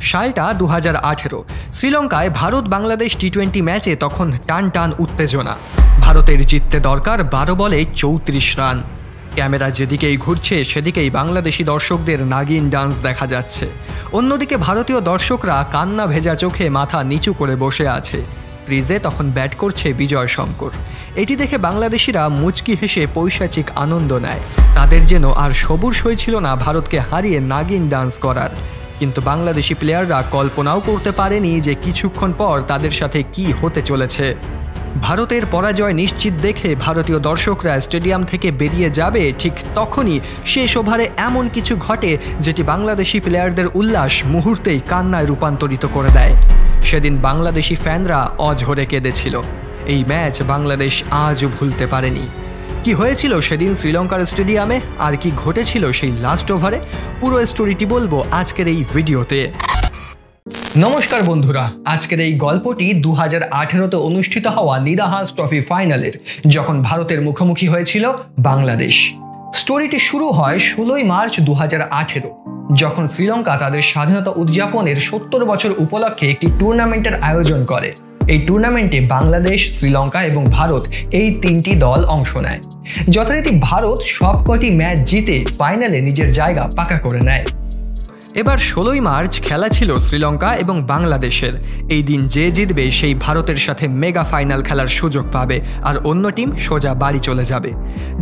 সালটা 2018। শ্রীলঙ্কায় ভারত বাংলাদেশ টি-20 ম্যাচে তখন টান টান উত্তেজনা। ভারতের জিততে দরকার 12 বলে 34 রান। ক্যামেরা যেদিকেই ঘুরছে সেদিকেই বাংলাদেশি দর্শকদের নাগিন ডান্স দেখা যাচ্ছে। অন্যদিকে ভারতীয় দর্শকরা কান্না ভেজা চোখে মাথা নিচু করে বসে আছে। ক্রিজে তখন ব্যাট করছে বিজয় শঙ্কর। এটি দেখে বাংলাদেশিরা মুচকি হেসে পৈশাচিক আনন্দ নেয়। তাদের যেন আর সবুর সইছিল না ভারতকে হারিয়ে নাগিন ডান্স করার। কিন্তু বাংলাদেশি প্লেয়াররা কল্পনাও করতে পারেনি যে কিছুক্ষণ পর তাদের সাথে কি হতে চলেছে। ভারতের পরাজয় নিশ্চিত দেখে ভারতীয় দর্শকরা স্টেডিয়াম থেকে বেরিয়ে যাবে, ঠিক তখনই শেষ ওভারে এমন কিছু ঘটে যেটি বাংলাদেশি প্লেয়ারদের উল্লাস মুহূর্তেই কান্নায় রূপান্তরিত করে দেয়। সেদিন বাংলাদেশি ফ্যানরা অঝরে কেঁদেছিল। এই ম্যাচ বাংলাদেশ আজও ভুলতে পারেনি। কি হয়েছিল সেদিন শ্রীলঙ্কার স্টেডিয়ামে আর কি ঘটেছিল সেই লাস্ট ওভারে, পুরো স্টোরিটি বলবো আজকের এই ভিডিওতে। নমস্কার বন্ধুরা, আজকের এই গল্পটি 2018-তে অনুষ্ঠিত হওয়া নিদাহাস ট্রফি ফাইনালের, যখন ভারতের মুখোমুখি হয়েছিল বাংলাদেশ। স্টোরিটি শুরু হয় 16 মার্চ 2018, যখন শ্রীলঙ্কা তাদের স্বাধীনতা উদযাপনের 70 বছর উপলক্ষে একটি টুর্নামেন্টের আয়োজন করে। এই টুর্নামেন্টে বাংলাদেশ, শ্রীলঙ্কা এবং ভারত এই তিনটি দল অংশ নেয়। যথারীতি ভারত সবকটি ম্যাচ জিতে ফাইনালে নিজের জায়গা পাকা করে নেয়। এবার 16 মার্চ খেলা ছিল শ্রীলঙ্কা এবং বাংলাদেশের। এই দিন যে জিতবে সেই ভারতের সাথে মেগা ফাইনাল খেলার সুযোগ পাবে, আর অন্য টিম সোজা বাড়ি চলে যাবে।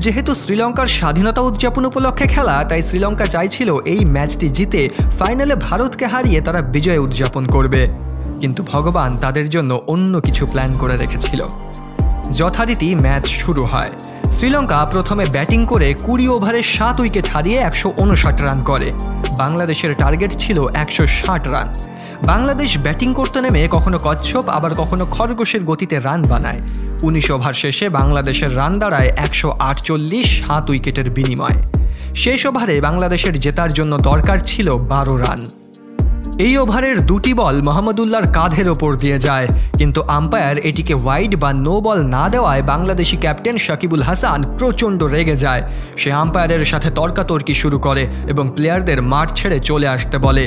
যেহেতু শ্রীলঙ্কার স্বাধীনতা উদযাপন উপলক্ষে খেলা, তাই শ্রীলঙ্কা চাইছিল এই ম্যাচটি জিতে ফাইনালে ভারতকে হারিয়ে তারা বিজয় উদযাপন করবে। কিন্তু ভগবান তাদের জন্য অন্য কিছু প্ল্যান করে রেখেছিল। যথারীতি ম্যাচ শুরু হয়। শ্রীলঙ্কা প্রথমে ব্যাটিং করে 20 ওভারে 7 উইকেট হারিয়ে 159 রান করে। বাংলাদেশের টার্গেট ছিল 160 রান। বাংলাদেশ ব্যাটিং করতে নেমে কখনো কচ্ছপ আবার কখনো খরগোশের গতিতে রান বানায়। 19 ওভার শেষে বাংলাদেশের রান দাঁড়ায় 148, 7 উইকেটের বিনিময়ে। শেষ ওভারে বাংলাদেশের জেতার জন্য দরকার ছিল 12 রান। এই ওভারের 2টি বল মোহাম্মদুল্লাহর কাঁধের ওপর দিয়ে যায়, কিন্তু আম্পায়ার এটিকে ওয়াইড বা নো বল না দেওয়ায় বাংলাদেশি ক্যাপ্টেন শাকিবুল হাসান প্রচণ্ড রেগে যায়। সে আম্পায়ারের সাথে তর্কাতর্কি শুরু করে এবং প্লেয়ারদের মাঠ ছেড়ে চলে আসতে বলে।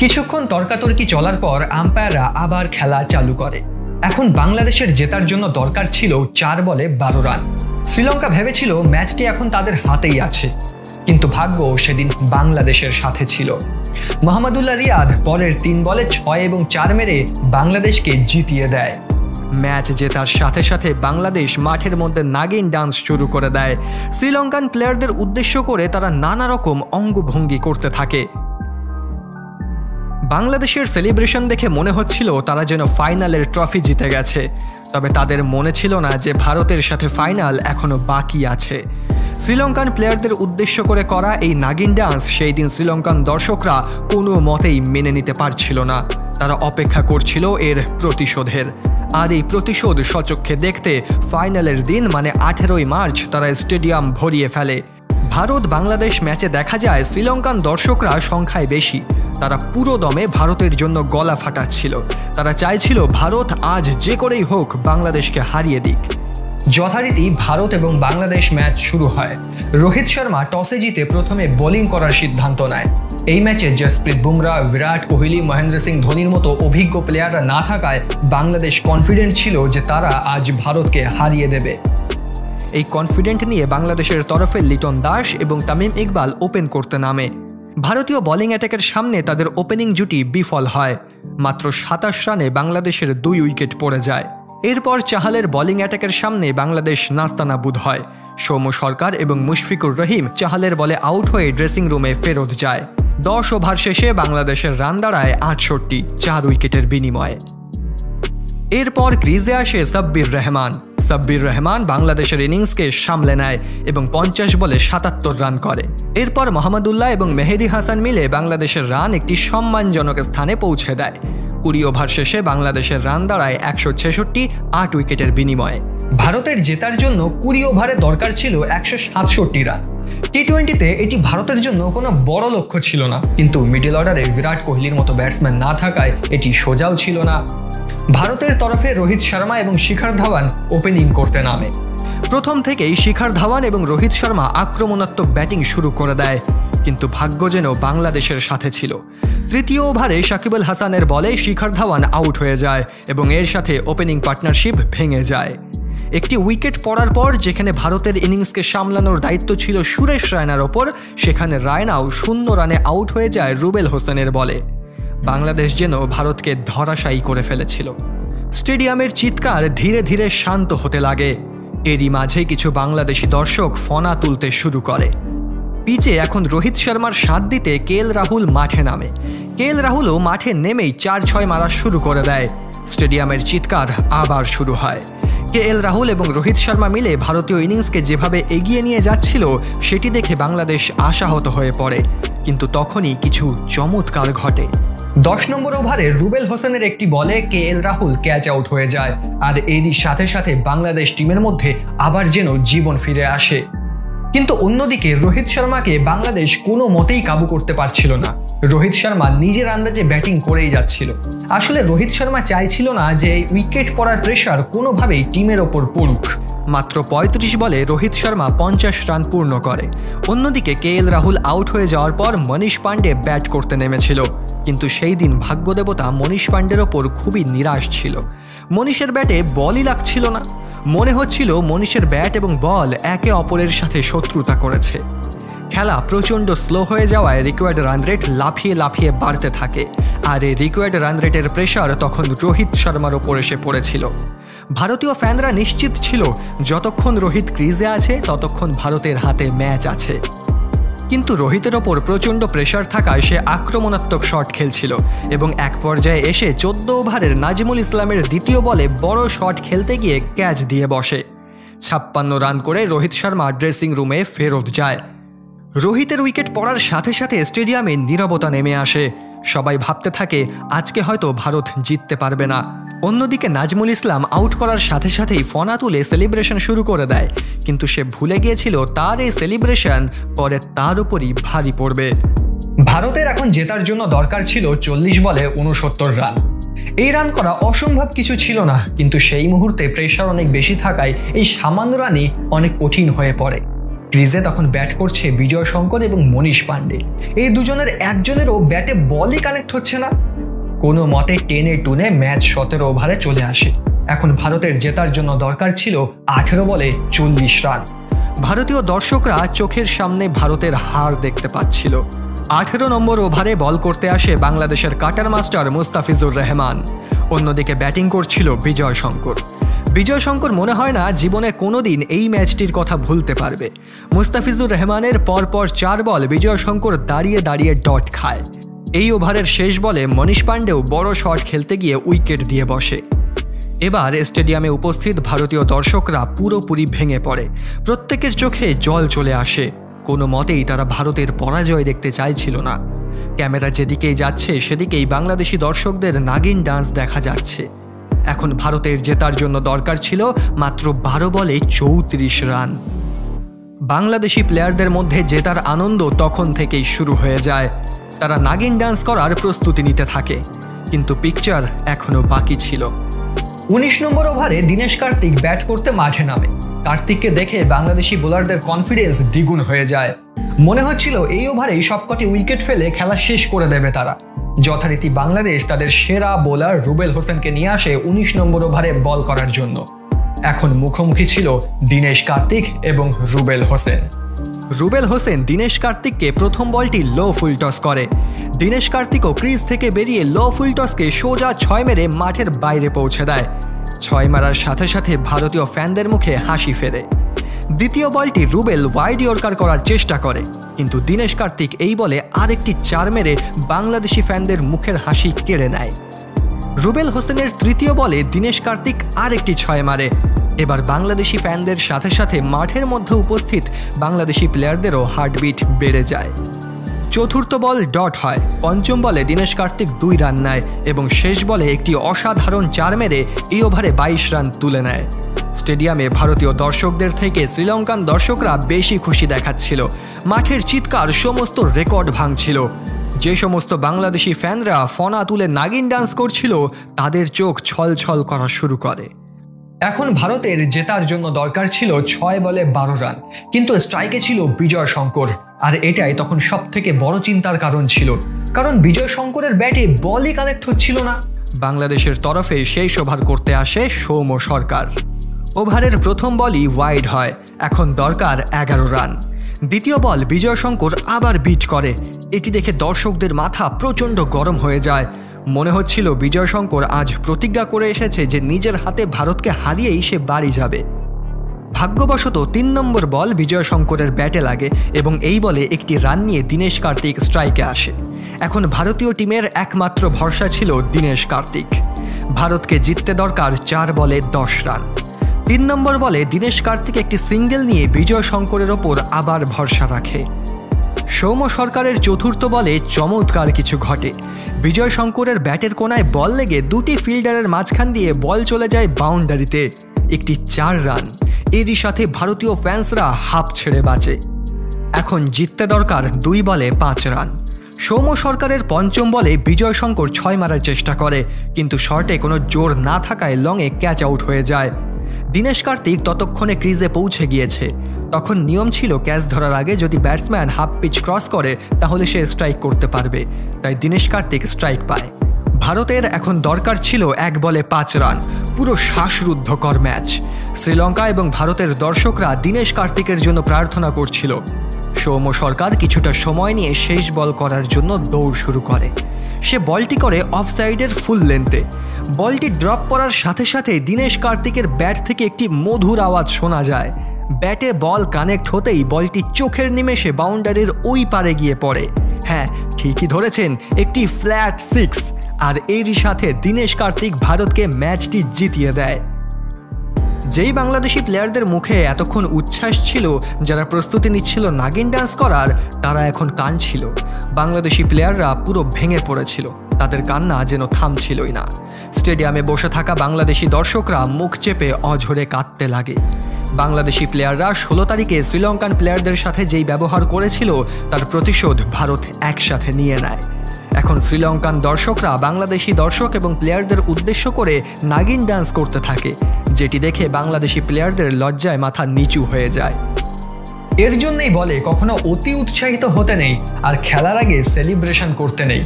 কিছুক্ষণ তর্কাতর্কি চলার পর আম্পায়াররা আবার খেলা চালু করে। এখন বাংলাদেশের জেতার জন্য দরকার ছিল 4 বলে 12 রান। শ্রীলঙ্কা ভেবেছিল ম্যাচটি এখন তাদের হাতেই আছে, কিন্তু ভাগ্য সেদিন বাংলাদেশের সাথে ছিল। মোহাম্মদুল্লাহ রিয়াদ পরের 3 বলে 6 এবং 4 মেরে বাংলাদেশকে জিতিয়ে দেয়। ম্যাচ জেতার সাথে সাথে বাংলাদেশ মাঠের মধ্যে নাগিন ডান্স শুরু করে দেয়। শ্রীলঙ্কান প্লেয়ারদের উদ্দেশ্য করে তারা নানা রকম অঙ্গভঙ্গি করতে থাকে। বাংলাদেশের সেলিব্রেশন দেখে মনে হচ্ছিল তারা যেন ফাইনালের ট্রফি জিতে গেছে, তবে তাদের মনে ছিল না যে ভারতের সাথে ফাইনাল এখনো বাকি আছে। শ্রীলঙ্কান প্লেয়ারদের উদ্দেশ্য করে করা এই নাগিন ডান্স সেই দিন শ্রীলঙ্কান দর্শকরা কোনো মতেই মেনে নিতে পারছিল না। তারা অপেক্ষা করছিল এর প্রতিশোধের, আর এই প্রতিশোধ সচক্ষে দেখতে ফাইনালের দিন মানে 18 মার্চ তারা স্টেডিয়াম ভরিয়ে ফেলে। ভারত বাংলাদেশ ম্যাচে দেখা যায় শ্রীলঙ্কান দর্শকরা সংখ্যায় বেশি। তারা পুরো দমে ভারতের জন্য গলা ফাটাচ্ছিল। তারা চাইছিল ভারত আজ যে করেই হোক বাংলাদেশকে হারিয়ে দিক। যথারীতি ভারত এবং বাংলাদেশ ম্যাচ শুরু হয়। রোহিত শর্মা টসে জিতে প্রথমে বোলিং করার সিদ্ধান্ত নেয়। এই ম্যাচে জসপ্রীত বুমরা, বিরাট কোহলি, মহেন্দ্র সিং ধোনির মতো অভিজ্ঞ প্লেয়াররা না থাকায় বাংলাদেশ কনফিডেন্ট ছিল যে তারা আজ ভারতকে হারিয়ে দেবে। এই কনফিডেন্ট নিয়ে বাংলাদেশের তরফে লিটন দাস এবং তামিম ইকবাল ওপেন করতে নামে। ভারতীয় বোলিং অ্যাটাকের সামনে তাদের ওপেনিং জুটি বিফল হয়। মাত্র 27 রানে বাংলাদেশের 2 উইকেট পড়ে যায়। এরপর চাহালের বোলিং অ্যাটাকের সামনে বাংলাদেশ নাস্তানাবুদ হয়। সৌম্য সরকার এবং মুশফিকুর রহিম চাহালের বলে আউট হয়ে ড্রেসিং রুমে ফেরত যায়। 10 ওভার শেষে বাংলাদেশের রান দাঁড়ায় 68, 4 উইকেটের বিনিময়ে। এরপর ক্রিজে আসে সাব্বির রহমান। সাব্বির রহমান বাংলাদেশের ইনিংসকে সামলে নেয় এবং 50 বলে 77 রান করে। এরপর মোহাম্মদুল্লাহ এবং মেহেদি হাসান মিলে বাংলাদেশের রান একটি সম্মানজনক স্থানে পৌঁছে দেয়। 20 ওভার শেষে বাংলাদেশের রান দাঁড়ায় 166, 8 উইকেটের বিনিময়ে। ভারতের জেতার জন্য 20 ওভারে দরকার ছিল 167 রান। টি-20তে এটি ভারতের জন্য কোনো বড় লক্ষ্য ছিল না, কিন্তু মিডল অর্ডারে বিরাট কোহলির মতো ব্যাটসম্যান না থাকায় এটি সোজাও ছিল না। ভারতের তরফে রোহিত শর্মা এবং শিখর ধাওয়ান ওপেনিং করতে নামে। প্রথম থেকেই শিখর ধাওয়ান এবং রোহিত শর্মা আক্রমণাত্মক ব্যাটিং শুরু করে দেয়। কিন্তু ভাগ্য যেন বাংলাদেশের সাথে ছিল। তৃতীয় ওভারে সাকিব আল হাসানের বলে শিখর ধাওয়ান আউট হয়ে যায় এবং এর সাথে ওপেনিং পার্টনারশিপ ভেঙে যায়। একটি উইকেট পড়ার পর যেখানে ভারতের ইনিংসকে সামলানোর দায়িত্ব ছিল সুরেশ রায়নার ওপর, সেখানে রায়নাও 0 রানে আউট হয়ে যায় রুবেল হোসেনের বলে। বাংলাদেশ যেন ভারতকে ধরাশায়ী করে ফেলেছিল। স্টেডিয়ামের চিৎকার ধীরে ধীরে শান্ত হতে লাগে। এরই মাঝে কিছু বাংলাদেশি দর্শক ফনা তুলতে শুরু করে। পিচে এখন রোহিত শর্মার সাথ দিতে কেএল রাহুল মাঠে নামে। কেএল রাহুলও মাঠে নেমেই 4-6 মারা শুরু করে দেয়। স্টেডিয়ামের চিৎকার আবার শুরু হয়। কেএল রাহুল এবং রোহিত শর্মা মিলে ভারতীয় ইনিংসকে যেভাবে এগিয়ে নিয়ে যাচ্ছিল সেটি দেখে বাংলাদেশ আশাহত হয়ে পড়ে। কিন্তু তখনই কিছু চমৎকার ঘটে। 10 নম্বর ওভারে রুবেল হোসেনের একটি বলে কেএল রাহুল ক্যাচ আউট হয়ে যায়, আর এরই সাথে সাথে বাংলাদেশ টিমের মধ্যে আবার যেন জীবন ফিরে আসে। কিন্তু অন্যদিকে রোহিত শর্মাকে বাংলাদেশ কোনো মতেই কাবু করতে পারছিল না। রোহিত শর্মা নিজের আন্দাজে ব্যাটিং করেই যাচ্ছিল। আসলে রোহিত শর্মা চাইছিল না যে এই উইকেট পড়ার প্রেশার কোনোভাবেই টিমের ওপর পড়ুক। মাত্র 35 বলে রোহিত শর্মা 50 রান পূর্ণ করে। অন্যদিকে কেএল রাহুল আউট হয়ে যাওয়ার পর মনীষ পাণ্ডে ব্যাট করতে নেমেছিল, কিন্তু সেই দিন ভাগ্যদেবতা মনীষ পাণ্ডের ওপর খুবই নিরাশ ছিল। মনীষের ব্যাটে বলই লাগছিল না। মনে হচ্ছিল মনীষের ব্যাট এবং বল একে অপরের সাথে শত্রুতা করেছে। খেলা প্রচণ্ড স্লো হয়ে যাওয়ায় রিকোয়ার্ড রান রেট লাফিয়ে লাফিয়ে বাড়তে থাকে, আর এই রিকোয়ার্ড রান রেটের প্রেশার তখন রোহিত শর্মার ওপর এসে পড়েছিল। ভারতীয় ফ্যানরা নিশ্চিত ছিল যতক্ষণ রোহিত ক্রিজে আছে ততক্ষণ ভারতের হাতে ম্যাচ আছে। কিন্তু রোহিতের ওপর প্রচণ্ড প্রেশার থাকায় সে আক্রমণাত্মক শট খেলছিল এবং এক পর্যায়ে এসে 14 ওভারের নাজিমুল ইসলামের দ্বিতীয় বলে বড় শট খেলতে গিয়ে ক্যাচ দিয়ে বসে। 56 রান করে রোহিত শর্মা ড্রেসিং রুমে ফেরত যায়। রোহিতের উইকেট পড়ার সাথে সাথে স্টেডিয়ামে নীরবতা নেমে আসে। সবাই ভাবতে থাকে আজকে হয়তো ভারত জিততে পারবে না। অন্যদিকে নাজমুল ইসলাম আউট করার সাথে সাথেই ফনা তুলে সেলিব্রেশন শুরু করে দেয়, কিন্তু সে ভুলে গিয়েছিল তার এই সেলিব্রেশন পরে তার উপরই ভারী পড়বে। ভারতের এখন জেতার জন্য দরকার ছিল 40 বলে 69 রান। এই রান করা অসম্ভব কিছু ছিল না, কিন্তু সেই মুহূর্তে প্রেশার অনেক বেশি থাকায় এই সামান্য রানই অনেক কঠিন হয়ে পড়ে। ক্রিজে তখন ব্যাট করছে বিজয় শঙ্কর এবং মনীষ পাণ্ডে। এই দুজনের একজনেরও ব্যাটে বলই কানেক্ট হচ্ছে না। কোনো মতে টেনে টুনে ম্যাচ 17 ওভারে চলে আসে। এখন ভারতের জেতার জন্য দরকার ছিল 18 বলে 40 রান। ভারতীয় দর্শকরা চোখের সামনে ভারতের হার দেখতে পাচ্ছিল। 18 নম্বর ওভারে বল করতে আসে বাংলাদেশের কাটার মাস্টার মুস্তাফিজুর রহমান। অন্যদিকে ব্যাটিং করছিল বিজয় শঙ্কর। বিজয় শঙ্কর মনে হয় না জীবনে কোনোদিন এই ম্যাচটির কথা ভুলতে পারবে। মুস্তাফিজুর রহমানের পরপর 4 বল বিজয় শঙ্কর দাঁড়িয়ে দাঁড়িয়ে ডট খায়। এই ওভারের শেষ বলে মনীষ পাণ্ডেও বড় শট খেলতে গিয়ে উইকেট দিয়ে বসে। এবার স্টেডিয়ামে উপস্থিত ভারতীয় দর্শকরা পুরোপুরি ভেঙে পড়ে। প্রত্যেকের চোখে জল চলে আসে। কোনো মতেই তারা ভারতের পরাজয় দেখতে চাইছিল না। ক্যামেরা যেদিকেই যাচ্ছে সেদিকেই বাংলাদেশি দর্শকদের নাগিন ডান্স দেখা যাচ্ছে। এখন ভারতের জেতার জন্য দরকার ছিল মাত্র 12 বলে 34 রান। বাংলাদেশি প্লেয়ারদের মধ্যে জেতার আনন্দ তখন থেকেই শুরু হয়ে যায়। তারা নাগিন ডান্স করার প্রস্তুতি নিতে থাকে, কিন্তু পিকচার এখনও বাকি ছিল। 19 নম্বর ওভারে দীনেশ কার্তিক ব্যাট করতে মাঠে নামে। কার্তিককে দেখে বাংলাদেশি বোলারদের কনফিডেন্স দ্বিগুণ হয়ে যায়। মনে হচ্ছিল এই ওভারেই সবকটি উইকেট ফেলে খেলা শেষ করে দেবে তারা। যথারীতি বাংলাদেশ তাদের সেরা বোলার রুবেল হোসেনকে নিয়ে আসে 19 নম্বর ওভারে বল করার জন্য। এখন মুখোমুখি ছিল দীনেশ কার্তিক এবং রুবেল হোসেন। রুবেল হোসেন দীনেশ কার্তিককে প্রথম বলটি লো ফুল টস করে। দীনেশ কার্তিকও ক্রিজ থেকে বেরিয়ে লো ফুল টসকে সোজা 6 মেরে মাঠের বাইরে পৌঁছে দেয়। 6 মারার সাথে সাথে ভারতীয় ফ্যানদের মুখে হাসি ফেরে। দ্বিতীয় বলটি রুবেল ওয়াইড ইয়র্কার করার চেষ্টা করে, কিন্তু দীনেশ কার্তিক এই বলে আরেকটি 4 মেরে বাংলাদেশি ফ্যানদের মুখের হাসি কেড়ে নেয়। রুবেল হোসেনের তৃতীয় বলে দীনেশ কার্তিক আরেকটি 6 মারে। এবার বাংলাদেশি ফ্যানদের সাথে সাথে মাঠের মধ্যে উপস্থিত বাংলাদেশি প্লেয়ারদেরও হার্টবিট বেড়ে যায়। চতুর্থ বল ডট হয়। পঞ্চম বলে দীনেশ কার্তিক 2 রান নেয় এবং শেষ বলে একটি অসাধারণ 4 মেরে এই ওভারে 22 রান তুলে নেয়। স্টেডিয়ামে ভারতীয় দর্শকদের থেকে শ্রীলঙ্কান দর্শকরা বেশি খুশি দেখাচ্ছিল। মাঠের চিৎকার সমস্ত রেকর্ড ভাঙছিল। যে সমস্ত বাংলাদেশি ফ্যানরা ফনা তুলে নাগিন ডান্স করছিল তাদের চোখ ছলছল করা শুরু করে। এখন ভারতের জেতার জন্য দরকার ছিল 6 বলে 12 রান, কিন্তু স্ট্রাইকে ছিল বিজয় শঙ্কর। আর এটাই তখন সবথেকে বড় চিন্তার কারণ ছিল, কারণ বিজয় শঙ্করের ব্যাটে বলই কানেক্ট হচ্ছিল না। বাংলাদেশের তরফে শেষ ওভার করতে আসে সৌম্য সরকার। ওভারের প্রথম বলই ওয়াইড হয়, এখন দরকার 11 রান। দ্বিতীয় বল বিজয় শঙ্কর আবার বিট করে, এটি দেখে দর্শকদের মাথা প্রচণ্ড গরম হয়ে যায়। মনে হচ্ছিল বিজয় শঙ্কর আজ প্রতিজ্ঞা করে এসেছে যে নিজের হাতে ভারতকে হারিয়েই সে বাড়ি যাবে। ভাগ্যবশত 3 নম্বর বল বিজয় শঙ্করের ব্যাটে লাগে এবং এই বলে একটি রান নিয়ে দীনেশ কার্তিক স্ট্রাইকে আসে। এখন ভারতীয় টিমের একমাত্র ভরসা ছিল দীনেশ কার্তিক। ভারতকে জিততে দরকার 4 বলে 10 রান। 3 নম্বর বলে দীনেশ কার্তিক একটি সিঙ্গেল নিয়ে বিজয় শঙ্করের ওপর আবার ভরসা রাখে। সৌম্য সরকারের চতুর্থ বলে চমৎকার কিছু ঘটে। বিজয় শঙ্করের ব্যাটের কোনায় বল লেগে দুটি ফিল্ডারের মাঝখান দিয়ে বল চলে যায় বাউন্ডারিতে, একটি 4 রান। এরই সাথে ভারতীয় ফ্যান্সরা হাঁপ ছেড়ে বাঁচে। এখন জিততে দরকার 2 বলে 5 রান। সৌম্য সরকারের পঞ্চম বলে বিজয় শঙ্কর 6 মারার চেষ্টা করে, কিন্তু শর্টে কোনো জোর না থাকায় লংয়ে ক্যাচ আউট হয়ে যায়। দীনেশ কার্তিক ততক্ষণে ক্রিজে পৌঁছে গিয়েছে। তখন নিয়ম ছিল ক্যাচ ধরার আগে যদি ব্যাটসম্যান হাফ পিচ ক্রস করে তাহলে সে স্ট্রাইক করতে পারবে, তাই দীনেশ কার্তিক স্ট্রাইক পায়। ভারতের এখন দরকার ছিল 1 বলে 5 রান। পুরো শ্বাসরুদ্ধকর ম্যাচ। শ্রীলঙ্কা এবং ভারতের দর্শকরা দীনেশ কার্তিকের জন্য প্রার্থনা করছিল। সৌম্য সরকার কিছুটা সময় নিয়ে শেষ বল করার জন্য দৌড় শুরু করে। সে বলটি করে অফ সাইডের ফুল লেন্থে। বলটি ড্রপ করার সাথে সাথে দীনেশ কার্তিকের ব্যাট থেকে একটি মধুর আওয়াজ শোনা যায়। ব্যাটে বল কানেক্ট হতেই বলটি চোখের নিমেষে বাউন্ডারির ওই পারে গিয়ে পড়ে। হ্যাঁ, ঠিকই ধরেছেন, একটি ফ্ল্যাট 6। আর এরই সাথে দীনেশ কার্তিক ভারতকে ম্যাচটি জিতিয়ে দেয়। যেই বাংলাদেশি প্লেয়ারদের মুখে এতক্ষণ উচ্ছ্বাস ছিল, যারা প্রস্তুতি নিচ্ছিল নাগিন ডান্স করার, তারা এখন কাঁদছিল। বাংলাদেশি প্লেয়াররা পুরো ভেঙে পড়েছিল, তাদের কান্না যেন থামছিলই না। স্টেডিয়ামে বসে থাকা বাংলাদেশি দর্শকরা মুখ চেপে অঝরে কাঁদতে লাগে। বাংলাদেশি প্লেয়াররা 16 তারিখে শ্রীলঙ্কান প্লেয়ারদের সাথে যেই ব্যবহার করেছিল তার প্রতিশোধ ভারত একসাথে নিয়ে নেয়। এখন শ্রীলঙ্কান দর্শকরা বাংলাদেশি দর্শক এবং প্লেয়ারদের উদ্দেশ্য করে নাগিন ডান্স করতে থাকে, যেটি দেখে বাংলাদেশি প্লেয়ারদের লজ্জায় মাথা নিচু হয়ে যায়। এর জন্যই বলে কখনো অতি উৎসাহিত হতে নেই আর খেলার আগে সেলিব্রেশন করতে নেই।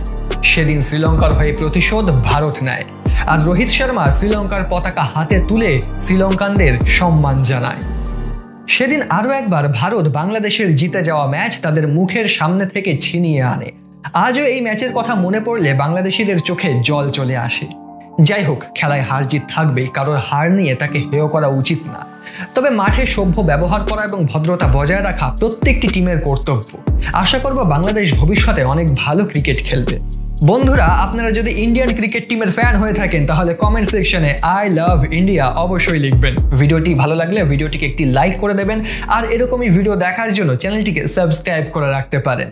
সেদিন শ্রীলঙ্কার হয়ে প্রতিশোধ ভারত নেয়, আর রোহিত শর্মা শ্রীলঙ্কার পতাকা হাতে তুলে শ্রীলঙ্কানদের সম্মান জানায়। সেদিন আরও একবার ভারত বাংলাদেশের জিতে যাওয়া ম্যাচ তাদের মুখের সামনে থেকে ছিনিয়ে আনে। আজও এই ম্যাচের কথা মনে পড়লে বাংলাদেশিদের চোখে জল চলে আসে। যাই হোক, খেলায় হার জিত থাকবেই, কারোর হার নিয়ে তাকে হেয় করা উচিত না। তবে মাঠে সভ্য ব্যবহার করা এবং ভদ্রতা বজায় রাখা প্রত্যেকটি টিমের কর্তব্য। আশা করব বাংলাদেশ ভবিষ্যতে অনেক ভালো ক্রিকেট খেলবে। বন্ধুরা, আপনারা যদি ইন্ডিয়ান ক্রিকেট টিমের ফ্যান হয়ে থাকেন তাহলে কমেন্ট সেকশনে আই লাভ ইন্ডিয়া অবশ্যই লিখবেন। ভিডিওটি ভালো লাগলে ভিডিওটিকে একটি লাইক করে দেবেন, আর এরকমই ভিডিও দেখার জন্য চ্যানেলটিকে সাবস্ক্রাইব করে রাখতে পারেন।